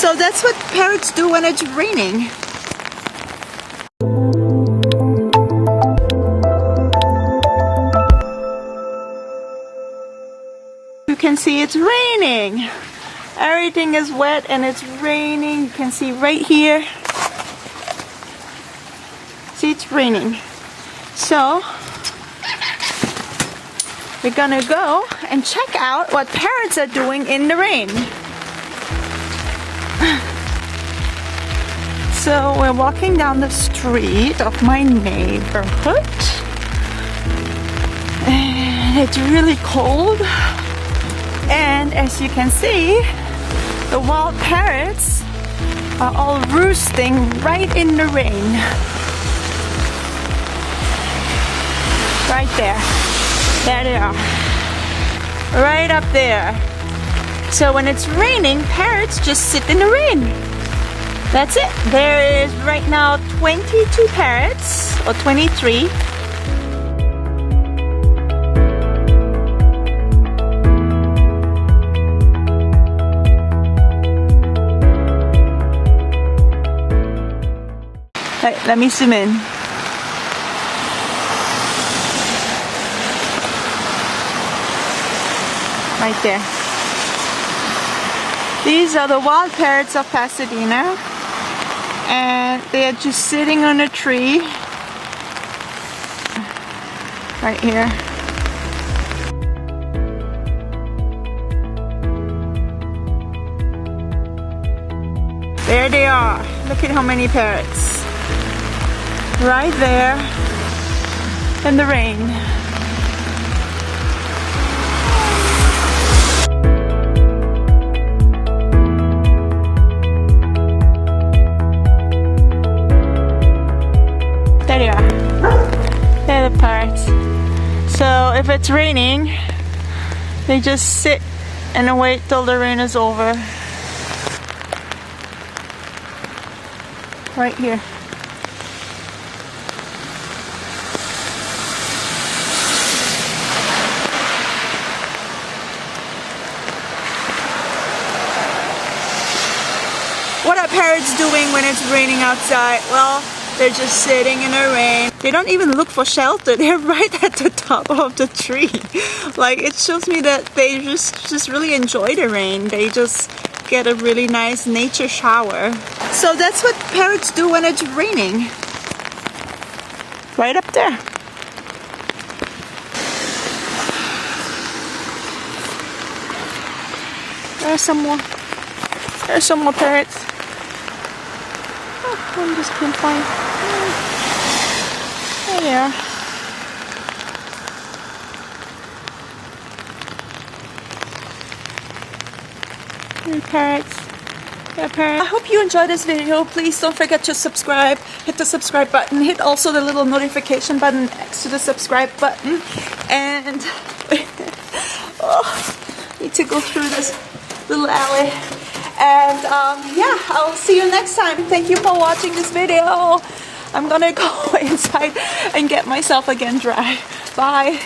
So that's what parrots do when it's raining. You can see it's raining. Everything is wet and it's raining. You can see right here. See, it's raining. So we're gonna go and check out what parrots are doing in the rain. So we're walking down the street of my neighborhood. And it's really cold. And as you can see, the wild parrots are all roosting right in the rain. Right there. There they are. Right up there. So when it's raining, parrots just sit in the rain. That's it. There is right now 22 parrots, or 23. Right, let me zoom in. Right there. These are the wild parrots of Pasadena, and they are just sitting on a tree right here. There they are. Look at how many parrots. Right there in the rain. There they are. They're the parrots. So if it's raining, they just sit and wait till the rain is over. Right here. What are parrots doing when it's raining outside? Well, they're just sitting in the rain. They don't even look for shelter. They're right at the top of the tree. Like, it shows me that they just really enjoy the rain. They just get a really nice nature shower. So that's what parrots do when it's raining. Right up there. There's some more. There's some more parrots. Oh, I just can't find. There they are. Parrots. Yeah, parrots. I hope you enjoyed this video. Please don't forget to subscribe. Hit the subscribe button. Hit also the little notification button next to the subscribe button. And oh, need to go through this little alley. And yeah, I'll see you next time. Thank you for watching this video. I'm gonna go inside and get myself again dry. Bye.